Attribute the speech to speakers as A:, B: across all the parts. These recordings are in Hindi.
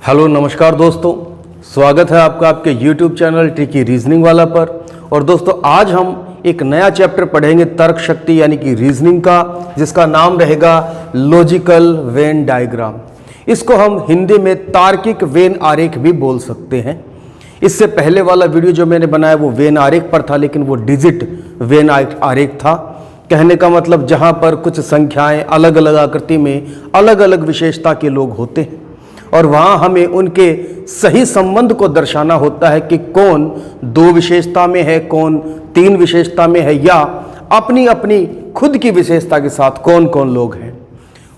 A: हेलो नमस्कार दोस्तों, स्वागत है आपका आपके YouTube चैनल ट्रिकी रीजनिंग वाला पर। और दोस्तों आज हम एक नया चैप्टर पढ़ेंगे तर्क शक्ति यानी कि रीजनिंग का, जिसका नाम रहेगा लॉजिकल वेन डायग्राम। इसको हम हिंदी में तार्किक वेन आरेख भी बोल सकते हैं। इससे पहले वाला वीडियो जो मैंने बनाया वो वेन आरेख पर था, लेकिन वो डिजिट वेन आरेख था। कहने का मतलब जहाँ पर कुछ संख्याएं अलग अलग आकृति में अलग अलग विशेषता के लोग होते हैं और वहाँ हमें उनके सही संबंध को दर्शाना होता है कि कौन दो विशेषता में है, कौन तीन विशेषता में है, या अपनी अपनी खुद की विशेषता के साथ कौन कौन लोग हैं।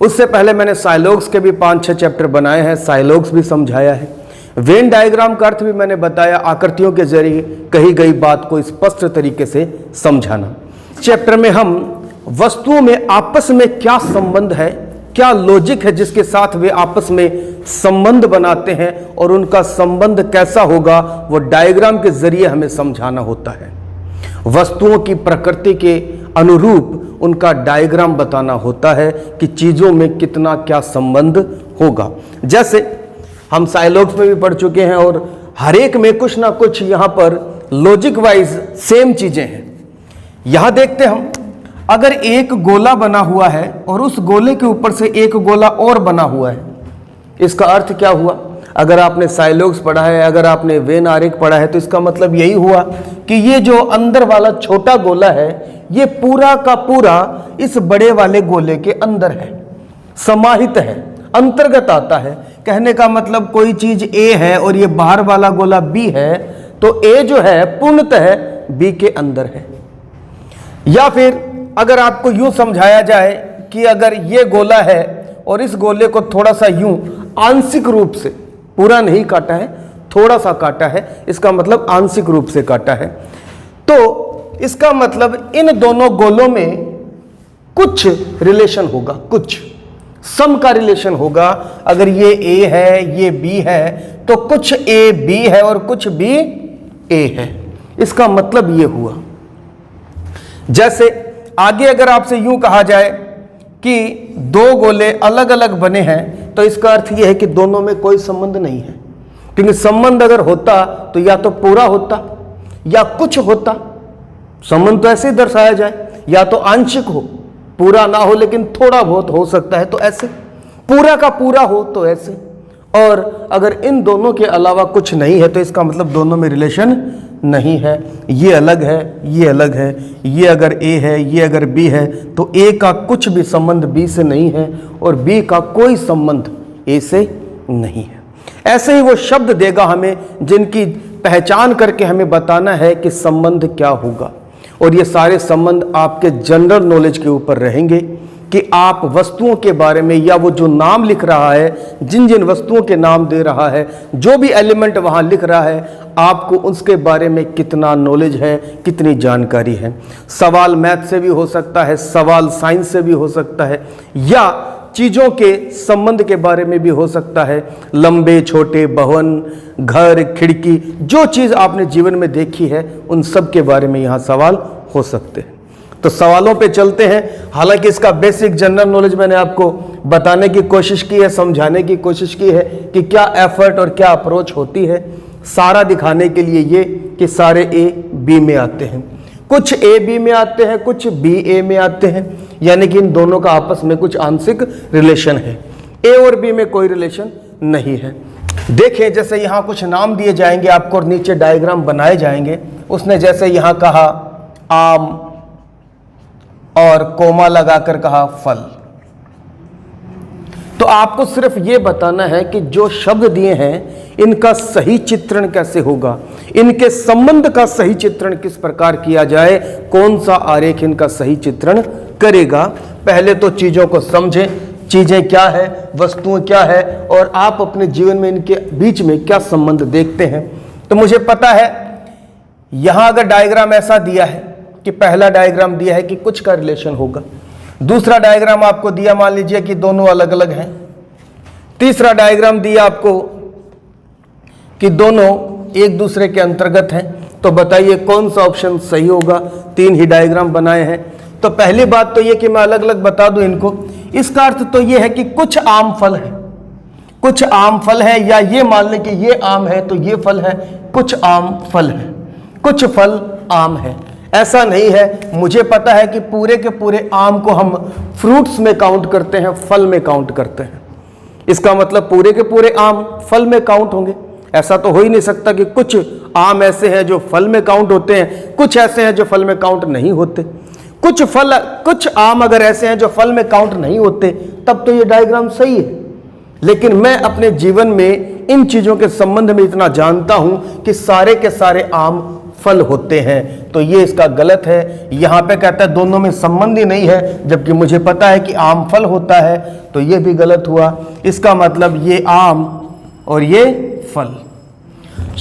A: उससे पहले मैंने साइलॉग्स के भी 5-6 चैप्टर बनाए हैं, साइलॉग्स भी समझाया है। वेन डायग्राम का अर्थ भी मैंने बताया, आकृतियों के जरिए कही गई बात को स्पष्ट तरीके से समझाना। चैप्टर में हम वस्तुओं में आपस में क्या संबंध है, क्या लॉजिक है जिसके साथ वे आपस में संबंध बनाते हैं और उनका संबंध कैसा होगा वो डायग्राम के जरिए हमें समझाना होता है। वस्तुओं की प्रकृति के अनुरूप उनका डायग्राम बताना होता है कि चीजों में कितना क्या संबंध होगा। जैसे हम साइलॉग्स में भी पढ़ चुके हैं और हर एक में कुछ ना कुछ यहाँ पर लॉजिक वाइज सेम चीजें हैं। यहां देखते हम, अगर एक गोला बना हुआ है और उस गोले के ऊपर से एक गोला और बना हुआ है, इसका अर्थ क्या हुआ? अगर आपने साइलॉग्स पढ़ा है, अगर आपने वेन आरेख पढ़ा है, तो इसका मतलब यही हुआ कि ये जो अंदर वाला छोटा गोला है ये पूरा का पूरा इस बड़े वाले गोले के अंदर है, समाहित है, अंतर्गत आता है। कहने का मतलब कोई चीज ए है और ये बाहर वाला गोला बी है, तो ए जो है पूर्णतः बी के अंदर है। या फिर अगर आपको यूं समझाया जाए कि अगर ये गोला है और इस गोले को थोड़ा सा यूं आंशिक रूप से, पूरा नहीं काटा है, थोड़ा सा काटा है, इसका मतलब आंशिक रूप से काटा है, तो इसका मतलब इन दोनों गोलों में कुछ रिलेशन होगा, कुछ सम का रिलेशन होगा। अगर ये ए है, ये बी है, तो कुछ ए बी है और कुछ बी ए है। इसका मतलब ये हुआ। जैसे आगे अगर आपसे यूं कहा जाए कि दो गोले अलग अलग बने हैं, तो इसका अर्थ यह है कि दोनों में कोई संबंध नहीं है, क्योंकि संबंध अगर होता तो या तो पूरा होता या कुछ होता। संबंध तो ऐसे ही दर्शाया जाए, या तो आंशिक हो, पूरा ना हो लेकिन थोड़ा बहुत हो सकता है, तो ऐसे, पूरा का पूरा हो तो ऐसे। और अगर इन दोनों के अलावा कुछ नहीं है तो इसका मतलब दोनों में रिलेशन नहीं है। ये अलग है, ये अलग है, ये अगर ए है, ये अगर बी है, तो ए का कुछ भी संबंध बी से नहीं है और बी का कोई संबंध ए से नहीं है। ऐसे ही वो शब्द देगा हमें जिनकी पहचान करके हमें बताना है कि संबंध क्या होगा। और ये सारे संबंध आपके जनरल नॉलेज के ऊपर रहेंगे कि आप वस्तुओं के बारे में, या वो जो नाम लिख रहा है, जिन जिन वस्तुओं के नाम दे रहा है, जो भी एलिमेंट वहाँ लिख रहा है, आपको उसके बारे में कितना नॉलेज है, कितनी जानकारी है। सवाल मैथ से भी हो सकता है, सवाल साइंस से भी हो सकता है, या चीज़ों के संबंध के बारे में भी हो सकता है। लंबे छोटे भवन, घर, खिड़की, जो चीज़ आपने जीवन में देखी है उन सब के बारे में यहाँ सवाल हो सकते हैं। तो सवालों पे चलते हैं। हालांकि इसका बेसिक जनरल नॉलेज मैंने आपको बताने की कोशिश की है, समझाने की कोशिश की है कि क्या एफर्ट और क्या अप्रोच होती है, सारा दिखाने के लिए ये कि सारे ए बी में आते हैं, कुछ ए बी में आते हैं, कुछ बी ए में आते हैं, यानी कि इन दोनों का आपस में कुछ आंशिक रिलेशन है। ए और बी में कोई रिलेशन नहीं है। देखें, जैसे यहाँ कुछ नाम दिए जाएंगे आपको और नीचे डायग्राम बनाए जाएंगे। उसने जैसे यहाँ कहा आम और कोमा लगाकर कहा फल, तो आपको सिर्फ ये बताना है कि जो शब्द दिए हैं इनका सही चित्रण कैसे होगा, इनके संबंध का सही चित्रण किस प्रकार किया जाए, कौन सा आरेख इनका सही चित्रण करेगा। पहले तो चीजों को समझें, चीजें क्या है, वस्तुएं क्या है, और आप अपने जीवन में इनके बीच में क्या संबंध देखते हैं। तो मुझे पता है यहां अगर डायग्राम ऐसा दिया है कि पहला डायग्राम दिया है कि कुछ का रिलेशन होगा, दूसरा डायग्राम आपको दिया मान लीजिए कि दोनों अलग अलग हैं, तीसरा डायग्राम दिया आपको कि दोनों एक दूसरे के अंतर्गत हैं, तो बताइए कौन सा ऑप्शन सही होगा। तीन ही डायग्राम बनाए हैं, तो पहली बात तो ये कि मैं अलग अलग बता दूं इनको। इसका अर्थ तो ये है कि कुछ आम फल है, कुछ आम फल है, या ये मान लें कि ये आम है तो ये फल है, कुछ आम फल है, कुछ फल आम है। ऐसा नहीं है। मुझे पता है कि पूरे के पूरे आम को हम फ्रूट्स में काउंट करते हैं, फल में काउंट करते हैं। इसका मतलब पूरे के पूरे आम फल में काउंट होंगे। ऐसा तो हो ही नहीं सकता कि कुछ आम ऐसे हैं जो फल में काउंट होते हैं, कुछ ऐसे हैं जो फल में काउंट नहीं होते। कुछ आम अगर ऐसे हैं जो फल में काउंट नहीं होते, तब तो ये डायग्राम सही है। लेकिन मैं अपने जीवन में इन चीजों के संबंध में इतना जानता हूं कि सारे के सारे आम फल होते हैं, तो ये इसका गलत है। यहां पे कहता है दोनों में संबंध ही नहीं है, जबकि मुझे पता है कि आम फल होता है, तो ये भी गलत हुआ। इसका मतलब ये आम और ये फल।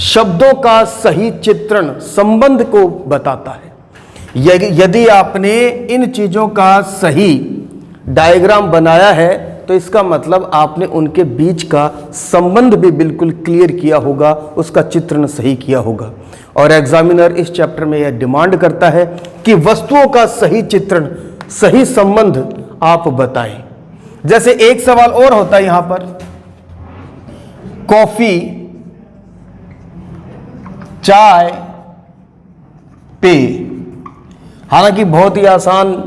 A: शब्दों का सही चित्रण संबंध को बताता है। यदि आपने इन चीजों का सही डायग्राम बनाया है, तो इसका मतलब आपने उनके बीच का संबंध भी बिल्कुल क्लियर किया होगा, उसका चित्रण सही किया होगा। और एग्जामिनर इस चैप्टर में यह डिमांड करता है कि वस्तुओं का सही चित्रण, सही संबंध आप बताएं। जैसे एक सवाल और होता है यहां पर, कॉफी, चाय, पेय। हालांकि बहुत ही आसान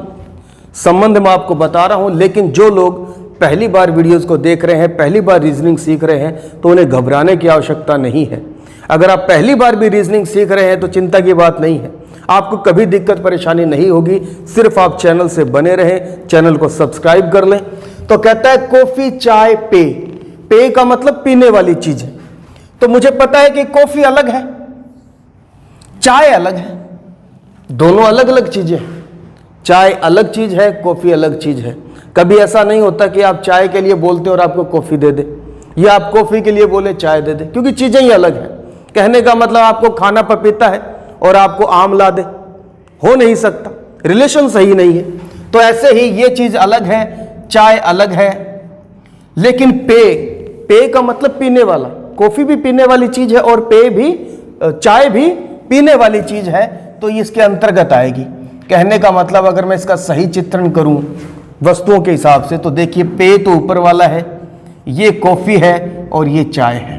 A: संबंध मैं आपको बता रहा हूं, लेकिन जो लोग पहली बार वीडियोस को देख रहे हैं, पहली बार रीजनिंग सीख रहे हैं, तो उन्हें घबराने की आवश्यकता नहीं है। अगर आप पहली बार भी रीजनिंग सीख रहे हैं तो चिंता की बात नहीं है, आपको कभी दिक्कत परेशानी नहीं होगी। सिर्फ आप चैनल से बने रहें, चैनल को सब्सक्राइब कर लें। तो कहता है कॉफी, चाय, पेय। पेय का मतलब पीने वाली चीज है। तो मुझे पता है कि कॉफी अलग है, चाय अलग है, दोनों अलग अलग चीजें हैं। चाय अलग चीज है, कॉफी अलग चीज है। कभी ऐसा नहीं होता कि आप चाय के लिए बोलते और आपको कॉफी दे दे, या आप कॉफी के लिए बोले चाय दे दे, क्योंकि चीजें ही अलग हैं। कहने का मतलब आपको खाना पपीता है और आपको आम ला दे, हो नहीं सकता, रिलेशन सही नहीं है। तो ऐसे ही ये चीज अलग है, चाय अलग है। लेकिन पेय, पेय का मतलब पीने वाला। कॉफी भी पीने वाली चीज है और पेय भी, चाय भी पीने वाली चीज है, तो ये इसके अंतर्गत आएगी। कहने का मतलब अगर मैं इसका सही चित्रण करूं वस्तुओं के हिसाब से, तो देखिए पेय तो ऊपर वाला है, ये कॉफी है और ये चाय है।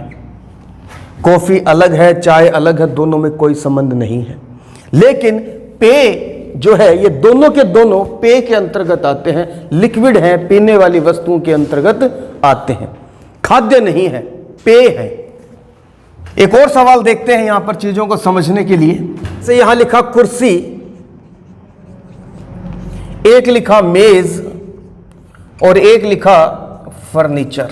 A: कॉफी अलग है, चाय अलग है, दोनों में कोई संबंध नहीं है। लेकिन पेय जो है, ये दोनों के दोनों पेय के अंतर्गत आते हैं, लिक्विड है, पीने वाली वस्तुओं के अंतर्गत आते हैं, खाद्य नहीं है, पेय है। एक और सवाल देखते हैं यहां पर चीजों को समझने के लिए। से यहां लिखा कुर्सी, एक लिखा मेज और एक लिखा फर्नीचर।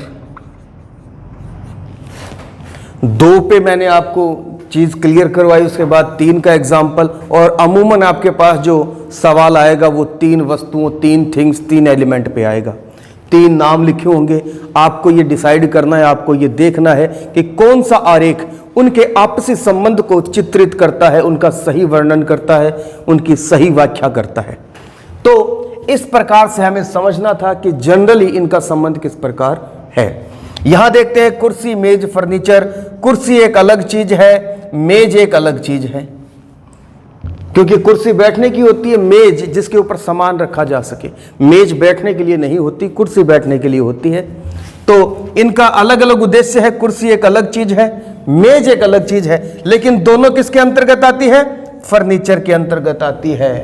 A: दो पे मैंने आपको चीज क्लियर करवाई, उसके बाद तीन का एग्जाम्पल। और अमूमन आपके पास जो सवाल आएगा वो तीन वस्तुओं, तीन थिंग्स, तीन एलिमेंट पे आएगा। तीन नाम लिखे होंगे, आपको ये डिसाइड करना है, आपको ये देखना है कि कौन सा आरेख उनके आपसी संबंध को चित्रित करता है, उनका सही वर्णन करता है, उनकी सही व्याख्या करता है। तो इस प्रकार से हमें समझना था कि जनरली इनका संबंध किस प्रकार है। यहां देखते हैं कुर्सी, मेज, फर्नीचर। कुर्सी एक अलग चीज है, मेज एक अलग चीज है, क्योंकि कुर्सी बैठने की होती है, मेज जिसके ऊपर सामान रखा जा सके। मेज बैठने के लिए नहीं होती, कुर्सी बैठने के लिए होती है। तो इनका अलग अलग उद्देश्य है। कुर्सी एक अलग चीज है, मेज एक अलग चीज है, लेकिन दोनों किसके अंतर्गत आती है? फर्नीचर के अंतर्गत आती है।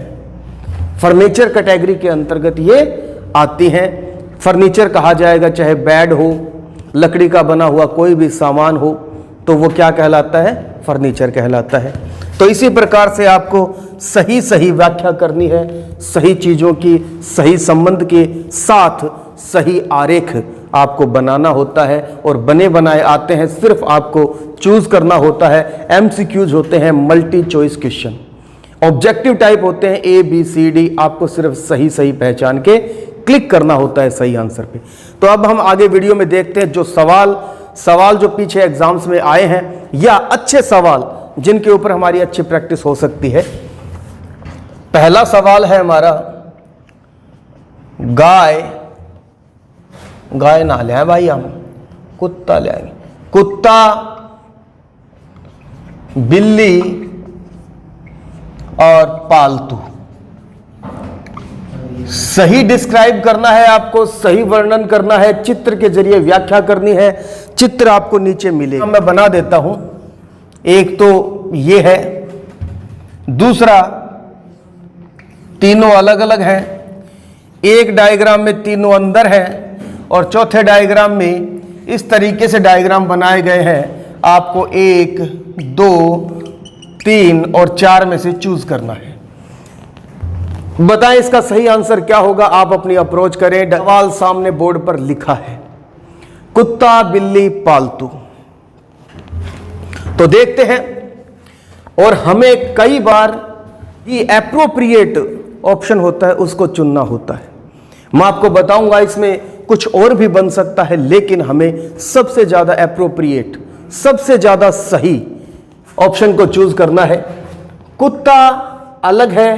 A: फर्नीचर कैटेगरी के अंतर्गत ये आती हैं। फर्नीचर कहा जाएगा चाहे बेड हो, लकड़ी का बना हुआ कोई भी सामान हो, तो वो क्या कहलाता है? फर्नीचर कहलाता है। तो इसी प्रकार से आपको सही सही व्याख्या करनी है, सही चीजों की, सही संबंध के साथ सही आरेख आपको बनाना होता है, और बने बनाए आते हैं, सिर्फ आपको चूज करना होता है। एमसीक्यूज होते हैं, multi choice question. Objective type होते हैं ए बी सी डी, आपको सिर्फ सही सही पहचान के क्लिक करना होता है सही आंसर पे। तो अब हम आगे वीडियो में देखते हैं जो सवाल जो पीछे एग्जाम्स में आए हैं, या अच्छे सवाल जिनके ऊपर हमारी अच्छी प्रैक्टिस हो सकती है। पहला सवाल है हमारा, गाय ना ले आए भाई, हम कुत्ता ले आएंगे। कुत्ता, बिल्ली और पालतू। सही डिस्क्राइब करना है आपको, सही वर्णन करना है, चित्र के जरिए व्याख्या करनी है, चित्र आपको नीचे मिलेगा। मैं बना देता हूं। एक तो ये है, दूसरा तीनों अलग अलग हैं, एक डायग्राम में तीनों अंदर हैं, और चौथे डायग्राम में इस तरीके से डायग्राम बनाए गए हैं। आपको 1, 2, 3 और 4 में से चूज करना है। बताएं इसका सही आंसर क्या होगा। आप अपनी अप्रोच करें। सवाल सामने बोर्ड पर लिखा है, कुत्ता बिल्ली पालतू। तो देखते हैं। और हमें कई बार ये एप्रोप्रिएट ऑप्शन होता है, उसको चुनना होता है। मैं आपको बताऊंगा इसमें कुछ और भी बन सकता है, लेकिन हमें सबसे ज्यादा एप्रोप्रिएट, सबसे ज्यादा सही ऑप्शन को चूज करना है। कुत्ता अलग है,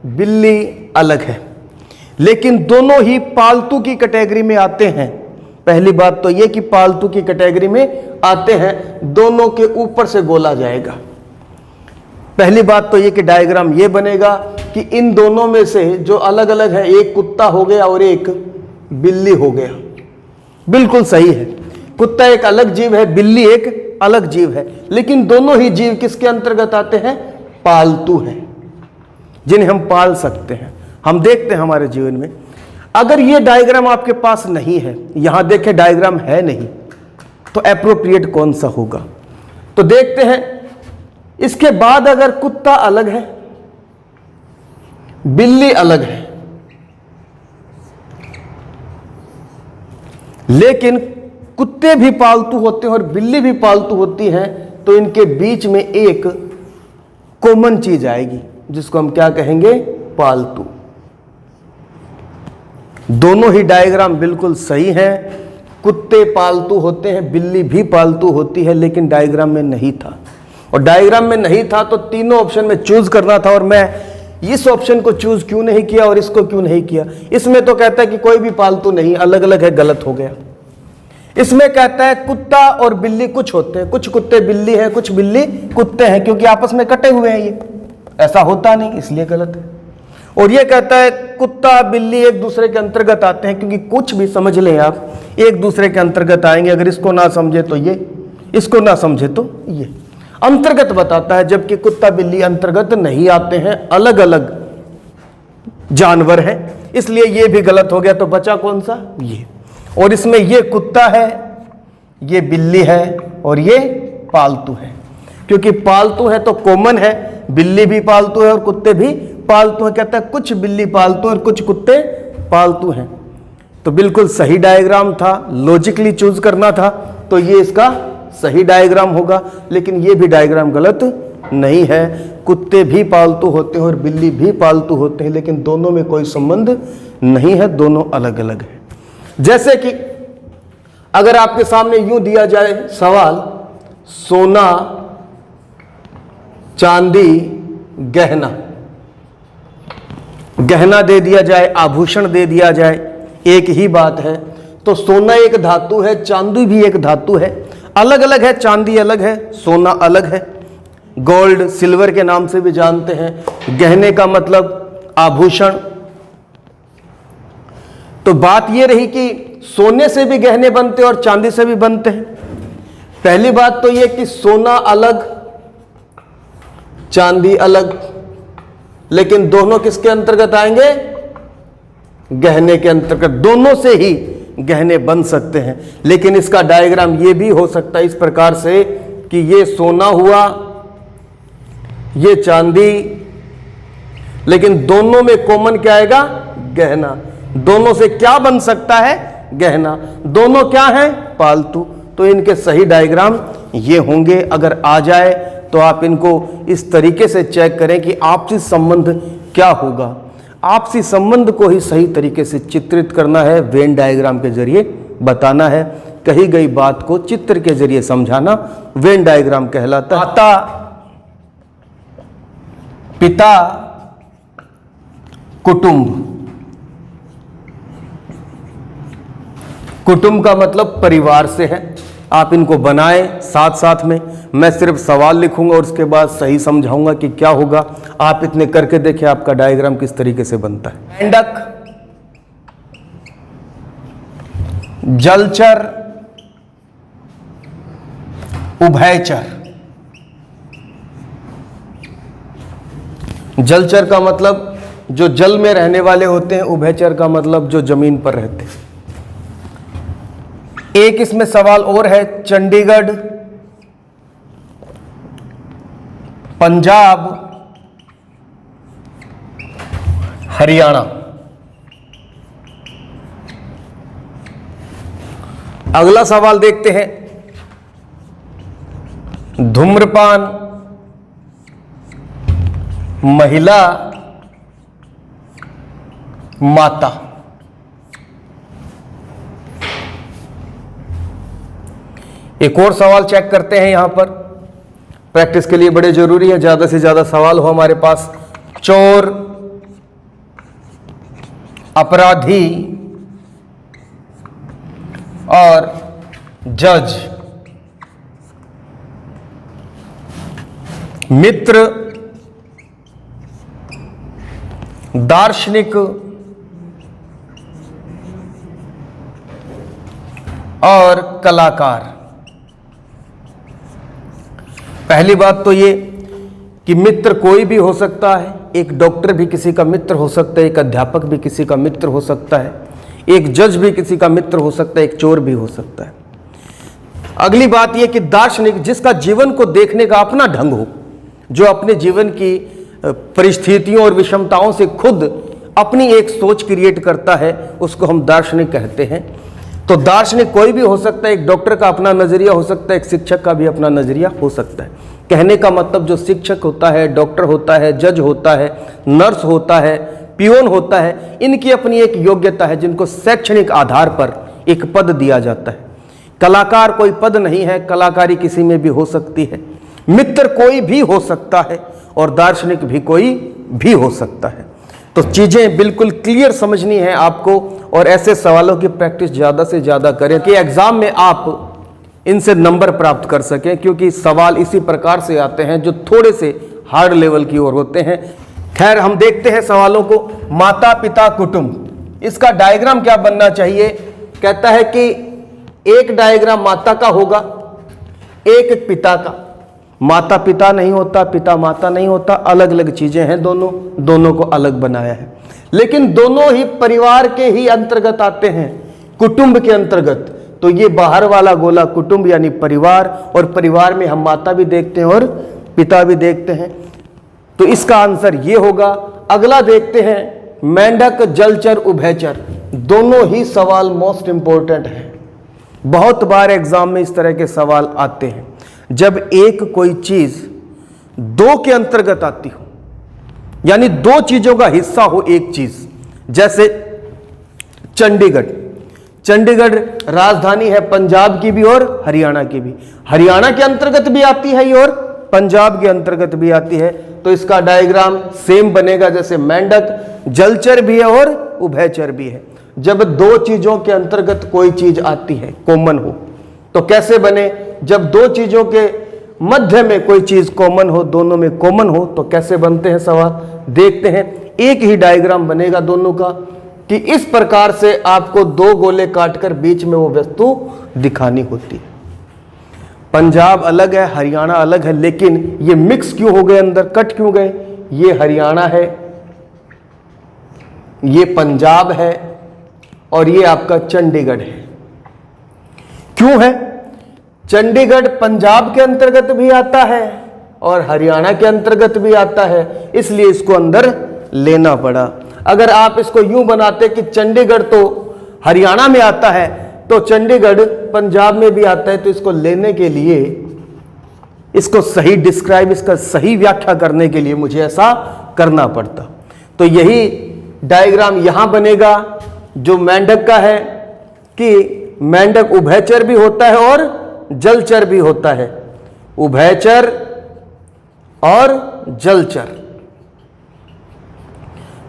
A: बिल्ली अलग है, लेकिन दोनों ही पालतू की कैटेगरी में आते हैं। पहली बात तो यह कि पालतू की कैटेगरी में आते हैं, दोनों के ऊपर से बोला जाएगा। पहली बात तो यह कि डायग्राम यह बनेगा कि इन दोनों में से जो अलग अलग है, एक कुत्ता हो गया और एक बिल्ली हो गया। बिल्कुल सही है। कुत्ता एक अलग जीव है, बिल्ली एक अलग जीव है, लेकिन दोनों ही जीव किसके अंतर्गत आते हैं? पालतू हैं, जिन्हें हम पाल सकते हैं। हम देखते हैं हमारे जीवन में। अगर ये डायग्राम आपके पास नहीं है, यहां देखें डायग्राम है नहीं, तो एप्रोप्रिएट कौन सा होगा? तो देखते हैं। इसके बाद अगर कुत्ता अलग है, बिल्ली अलग है, लेकिन कुत्ते भी पालतू होते हैं और बिल्ली भी पालतू होती है, तो इनके बीच में एक कॉमन चीज आएगी, जिसको हम क्या कहेंगे? पालतू। दोनों ही डायग्राम बिल्कुल सही है। कुत्ते पालतू होते हैं, बिल्ली भी पालतू होती है, लेकिन डायग्राम में नहीं था। और डायग्राम में नहीं था तो तीनों ऑप्शन में चूज करना था, और मैं इस ऑप्शन को चूज क्यों नहीं किया और इसको क्यों नहीं किया? इसमें तो कहता है कि कोई भी पालतू नहीं, अलग अलग है, गलत हो गया। इसमें कहता है कुत्ता और बिल्ली कुछ होते हैं, कुछ कुत्ते बिल्ली है, कुछ बिल्ली कुत्ते हैं, क्योंकि आपस में कटे हुए हैं। ये ऐसा होता नहीं, इसलिए गलत है। और ये कहता है कुत्ता बिल्ली एक दूसरे के अंतर्गत आते हैं, क्योंकि कुछ भी समझ लें आप, एक दूसरे के अंतर्गत आएंगे। अगर इसको ना समझे तो ये, इसको ना समझे तो ये। अंतर्गत बताता है, जबकि कुत्ता बिल्ली अंतर्गत नहीं आते हैं, अलग अलग जानवर हैं, इसलिए ये भी गलत हो गया। तो बचा कौन सा? ये। और इसमें ये कुत्ता है, ये बिल्ली है और ये पालतू है। क्योंकि पालतू है तो कॉमन है, बिल्ली भी पालतू है और कुत्ते भी पालतू है। कहता है कुछ बिल्ली पालतू और कुछ कुत्ते पालतू हैं। तो बिल्कुल सही डायग्राम था, लॉजिकली चूज करना था, तो ये इसका सही डायग्राम होगा। लेकिन ये भी डायग्राम गलत नहीं है। कुत्ते भी पालतू होते हैं और बिल्ली भी पालतू होते हैं, लेकिन दोनों में कोई संबंध नहीं है, दोनों अलग अलग है। जैसे कि अगर आपके सामने यूं दिया जाए सवाल, सोना, चांदी, गहना, गहना दे दिया जाए, आभूषण दे दिया जाए, एक ही बात है। तो सोना एक धातु है, चांदी भी एक धातु है, अलग अलग है। चांदी अलग है, सोना अलग है। गोल्ड, सिल्वर के नाम से भी जानते हैं। गहने का मतलब आभूषण। तो बात यह रही कि सोने से भी गहने बनते और चांदी से भी बनते हैं। पहली बात तो यह कि सोना अलग, चांदी अलग, लेकिन दोनों किसके अंतर्गत आएंगे? गहने के अंतर्गत। दोनों से ही गहने बन सकते हैं। लेकिन इसका डायग्राम ये भी हो सकता है इस प्रकार से कि ये सोना हुआ, ये चांदी, लेकिन दोनों में कॉमन क्या आएगा? गहना। दोनों से क्या बन सकता है? गहना। दोनों क्या हैं? पालतू। तो इनके सही डायग्राम ये होंगे। अगर आ जाए तो आप इनको इस तरीके से चेक करें कि आपसी संबंध क्या होगा। आपसी संबंध को ही सही तरीके से चित्रित करना है, वेन डायग्राम के जरिए बताना है। कही गई बात को चित्र के जरिए समझाना वेन डायग्राम कहलाता है। माता, पिता, कुटुंब। कुटुंब का मतलब परिवार से है। आप इनको बनाएं साथ साथ में। मैं सिर्फ सवाल लिखूंगा और उसके बाद सही समझाऊंगा कि क्या होगा। आप इतने करके देखिए आपका डायग्राम किस तरीके से बनता है। मेंढक, जलचर, उभयचर। जलचर का मतलब जो जल में रहने वाले होते हैं, उभयचर का मतलब जो जमीन पर रहते हैं। एक इसमें सवाल और है, चंडीगढ़, पंजाब, हरियाणा। अगला सवाल देखते हैं, धूम्रपान, महिला, माता। एक और सवाल चेक करते हैं यहां पर, प्रैक्टिस के लिए बड़े जरूरी है, ज्यादा से ज्यादा सवाल हो हमारे पास। चोर, अपराधी और जज। मित्र, दार्शनिक और कलाकार। पहली बात तो ये कि मित्र कोई भी हो सकता है, एक डॉक्टर भी किसी का मित्र हो सकता है, एक अध्यापक भी किसी का मित्र हो सकता है, एक जज भी किसी का मित्र हो सकता है, एक चोर भी हो सकता है। अगली बात यह कि दार्शनिक, जिसका जीवन को देखने का अपना ढंग हो, जो अपने जीवन की परिस्थितियों और विषमताओं से खुद अपनी एक सोच क्रिएट करता है, उसको हम दार्शनिक कहते हैं। तो दार्शनिक कोई भी हो सकता है, एक डॉक्टर का अपना नजरिया हो सकता है, एक शिक्षक का भी अपना नजरिया हो सकता है। कहने का मतलब जो शिक्षक होता है, डॉक्टर होता है, जज होता है, नर्स होता है, पियोन होता है, इनकी अपनी एक योग्यता है जिनको शैक्षणिक आधार पर एक पद दिया जाता है। कलाकार कोई पद नहीं है, कलाकारी किसी में भी हो सकती है। मित्र कोई भी हो सकता है और दार्शनिक भी कोई भी हो सकता है। तो चीजें बिल्कुल क्लियर समझनी है आपको, और ऐसे सवालों की प्रैक्टिस ज्यादा से ज्यादा करें कि एग्जाम में आप इनसे नंबर प्राप्त कर सकें, क्योंकि सवाल इसी प्रकार से आते हैं जो थोड़े से हार्ड लेवल की ओर होते हैं। खैर, हम देखते हैं सवालों को। माता पिता कुटुंब, इसका डायग्राम क्या बनना चाहिए? कहता है कि एक डायग्राम माता का होगा, एक पिता का। माता पिता नहीं होता, पिता माता नहीं होता, अलग अलग चीजें हैं, दोनों को अलग बनाया है, लेकिन दोनों ही परिवार के ही अंतर्गत आते हैं, कुटुंब के अंतर्गत। तो ये बाहर वाला गोला कुटुंब यानी परिवार, और परिवार में हम माता भी देखते हैं और पिता भी देखते हैं। तो इसका आंसर ये होगा। अगला देखते हैं, मेंढक, जलचर, उभयचर। दोनों ही सवाल मोस्ट इंपॉर्टेंट है, बहुत बार एग्जाम में इस तरह के सवाल आते हैं। जब एक कोई चीज दो के अंतर्गत आती हो, यानी दो चीजों का हिस्सा हो एक चीज, जैसे चंडीगढ़। चंडीगढ़ राजधानी है पंजाब की भी और हरियाणा की भी, हरियाणा के अंतर्गत भी आती है ये और पंजाब के अंतर्गत भी आती है। तो इसका डायग्राम सेम बनेगा, जैसे मेंढक जलचर भी है और उभयचर भी है। जब दो चीजों के अंतर्गत कोई चीज आती है, कॉमन हो, तो कैसे बने? जब दो चीजों के मध्य में कोई चीज कॉमन हो, दोनों में कॉमन हो, तो कैसे बनते हैं सवाल? देखते हैं। एक ही डायग्राम बनेगा दोनों का कि इस प्रकार से आपको दो गोले काटकर बीच में वो वस्तु दिखानी होती है। पंजाब अलग है, हरियाणा अलग है, लेकिन ये मिक्स क्यों हो गए, अंदर कट क्यों गए? ये हरियाणा है, ये पंजाब है और ये आपका चंडीगढ़ है। क्यों है? चंडीगढ़ पंजाब के अंतर्गत भी आता है और हरियाणा के अंतर्गत भी आता है, इसलिए इसको अंदर लेना पड़ा। अगर आप इसको यूं बनाते कि चंडीगढ़ तो हरियाणा में आता है तो चंडीगढ़ पंजाब में भी आता है, तो इसको लेने के लिए, इसको सही डिस्क्राइब, इसका सही व्याख्या करने के लिए मुझे ऐसा करना पड़ता। तो यही डायग्राम यहां बनेगा जो मेंढक का है कि मेंढक उभयचर भी होता है और जलचर भी होता है। उभयचर और जलचर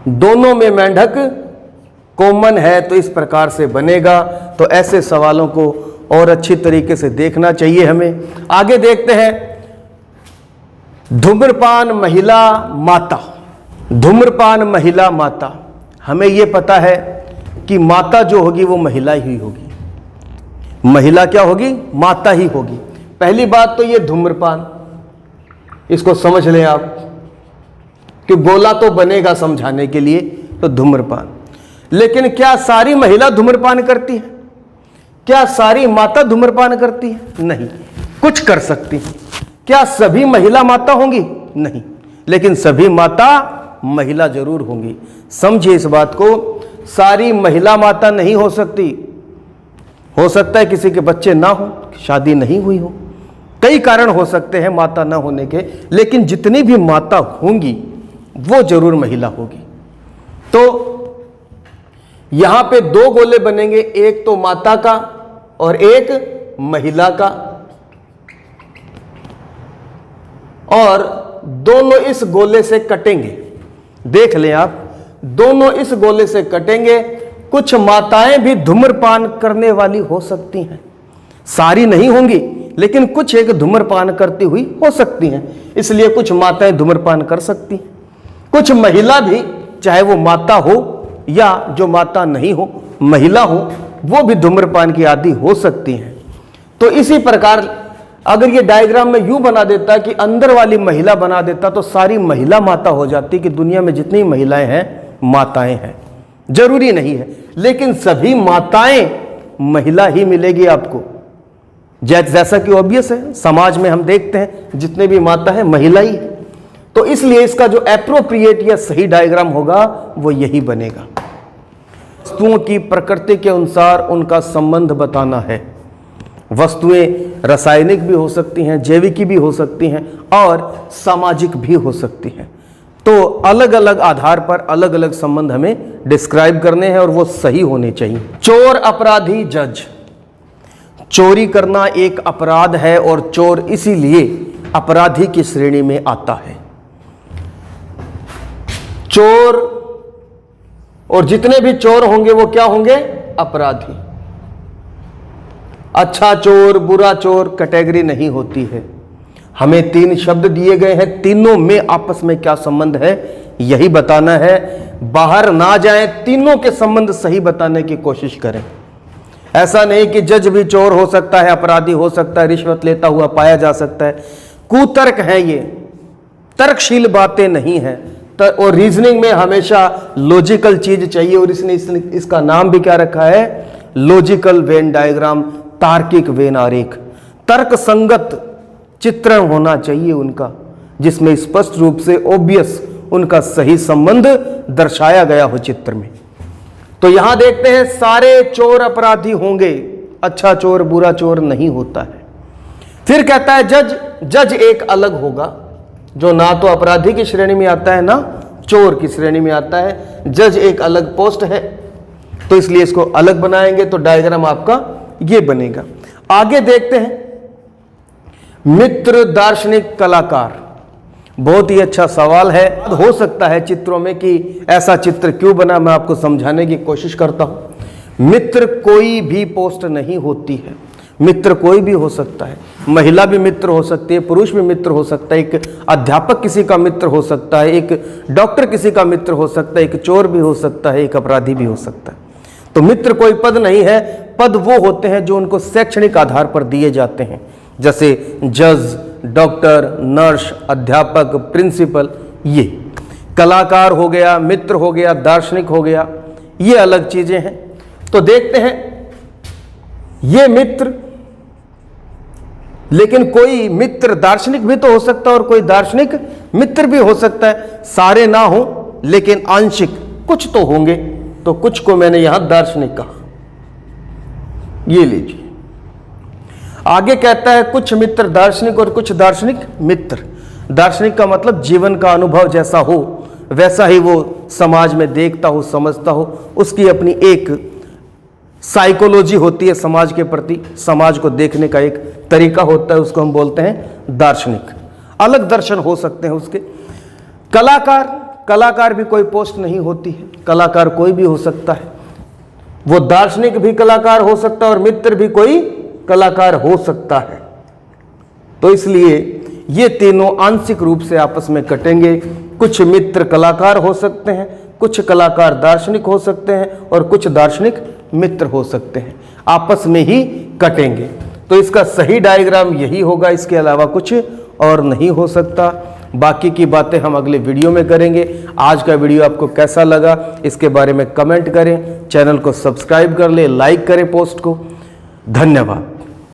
A: दोनों में मेंढक कॉमन है, तो इस प्रकार से बनेगा। तो ऐसे सवालों को और अच्छी तरीके से देखना चाहिए हमें। आगे देखते हैं, धूम्रपान, महिला, माता। धूम्रपान, महिला, माता। हमें यह पता है कि माता जो होगी वो महिला ही होगी। महिला क्या होगी? माता ही होगी। पहली बात तो ये धूम्रपान, इसको समझ लें आप कि गोला तो बनेगा समझाने के लिए, तो धूम्रपान। लेकिन क्या सारी महिला धूम्रपान करती है? क्या सारी माता धूम्रपान करती है? नहीं, कुछ कर सकती है। क्या सभी महिला माता होंगी? नहीं, लेकिन सभी माता महिला जरूर होंगी। समझिए इस बात को, सारी महिला माता नहीं हो सकती। हो सकता है किसी के बच्चे ना हो, शादी नहीं हुई हो, कई कारण हो सकते हैं माता ना होने के, लेकिन जितनी भी माता होंगी वो जरूर महिला होगी। तो यहां पे दो गोले बनेंगे, एक तो माता का और एक महिला का, और दोनों इस गोले से कटेंगे। देख लें आप, दोनों इस गोले से कटेंगे। कुछ माताएं भी धूम्रपान करने वाली हो सकती हैं, सारी नहीं होंगी, लेकिन कुछ एक धूम्रपान करती हुई हो सकती हैं, इसलिए कुछ माताएं धूम्रपान कर सकती हैं। कुछ महिला भी, चाहे वो माता हो या जो माता नहीं हो, महिला हो, वो भी धूम्रपान की आदी हो सकती हैं। तो इसी प्रकार अगर ये डायग्राम में यूं बना देता कि अंदर वाली महिला बना देता तो सारी महिला माता हो जाती कि दुनिया में जितनी महिलाएं हैं माताएं हैं। जरूरी नहीं है, लेकिन सभी माताएं महिला ही मिलेगी आपको, जैसा कि ऑब्वियस है, समाज में हम देखते हैं जितने भी माता है महिला ही है। तो इसलिए इसका जो एप्रोप्रिएट या सही डायग्राम होगा वो यही बनेगा। वस्तुओं की प्रकृति के अनुसार उनका संबंध बताना है। वस्तुएं रासायनिक भी हो सकती हैं, जैविक भी हो सकती हैं और सामाजिक भी हो सकती हैं। तो अलग अलग आधार पर अलग अलग संबंध हमें डिस्क्राइब करने हैं और वो सही होने चाहिए। चोर, अपराधी, जज। चोरी करना एक अपराध है और चोर इसीलिए अपराधी की श्रेणी में आता है। चोर और जितने भी चोर होंगे वो क्या होंगे? अपराधी। अच्छा चोर, बुरा चोर कैटेगरी नहीं होती है। हमें तीन शब्द दिए गए हैं, तीनों में आपस में क्या संबंध है यही बताना है। बाहर ना जाए, तीनों के संबंध सही बताने की कोशिश करें। ऐसा नहीं कि जज भी चोर हो सकता है, अपराधी हो सकता है, रिश्वत लेता हुआ पाया जा सकता है। कुतर्क है ये, तर्कशील बातें नहीं है। और रीजनिंग में हमेशा लॉजिकल चीज चाहिए, और इसने इसका नाम भी क्या रखा है? लॉजिकल वेन डायग्राम, तार्किक वेन आरेख। तर्क संगत चित्रण होना चाहिए उनका, जिसमें स्पष्ट रूप से ऑब्वियस उनका सही संबंध दर्शाया गया हो चित्र में। तो यहां देखते हैं सारे चोर अपराधी होंगे, अच्छा चोर बुरा चोर नहीं होता है। फिर कहता है जज। जज एक अलग होगा, जो ना तो अपराधी की श्रेणी में आता है ना चोर की श्रेणी में आता है। जज एक अलग पोस्ट है, तो इसलिए इसको अलग बनाएंगे तो डायग्राम आपका ये बनेगा। आगे देखते हैं मित्र, दार्शनिक, कलाकार। बहुत ही अच्छा सवाल है। हो सकता है चित्रों में कि ऐसा चित्र क्यों बना, मैं आपको समझाने की कोशिश करता हूं। मित्र कोई भी पोस्ट नहीं होती है, मित्र कोई भी हो सकता है। महिला भी मित्र हो सकती है, पुरुष भी मित्र हो सकता है, एक अध्यापक किसी का मित्र हो सकता है, एक डॉक्टर किसी का मित्र हो सकता है, एक चोर भी हो सकता है, एक अपराधी भी हो सकता है। तो मित्र कोई पद नहीं है, पद वो होते हैं जो उनको शैक्षणिक आधार पर दिए जाते हैं, जैसे जज, डॉक्टर, नर्स, अध्यापक, प्रिंसिपल। ये कलाकार हो गया, मित्र हो गया, दार्शनिक हो गया, ये अलग चीजें हैं। तो देखते हैं ये मित्र, लेकिन कोई मित्र दार्शनिक भी तो हो सकता है और कोई दार्शनिक मित्र भी हो सकता है। सारे ना हो लेकिन आंशिक कुछ तो होंगे, तो कुछ को मैंने यहां दार्शनिक कहा। ये लीजिए, आगे कहता है कुछ मित्र दार्शनिक और कुछ दार्शनिक मित्र। दार्शनिक का मतलब जीवन का अनुभव जैसा हो वैसा ही वो समाज में देखता हो, समझता हो, उसकी अपनी एक साइकोलॉजी होती है समाज के प्रति, समाज को देखने का एक तरीका होता है, उसको हम बोलते हैं दार्शनिक। अलग दर्शन हो सकते हैं उसके। कलाकार, कलाकार भी कोई पोस्ट नहीं होती है, कलाकार कोई भी हो सकता है। वो दार्शनिक भी कलाकार हो सकता है और मित्र भी कोई कलाकार हो सकता है। तो इसलिए ये तीनों आंशिक रूप से आपस में कटेंगे। कुछ मित्र कलाकार हो सकते हैं, कुछ कलाकार दार्शनिक हो सकते हैं और कुछ दार्शनिक मित्र हो सकते हैं, आपस में ही कटेंगे। तो इसका सही डायग्राम यही होगा, इसके अलावा कुछ और नहीं हो सकता। बाकी की बातें हम अगले वीडियो में करेंगे। आज का वीडियो आपको कैसा लगा इसके बारे में कमेंट करें, चैनल को सब्सक्राइब कर ले, लाइक करें पोस्ट को। धन्यवाद।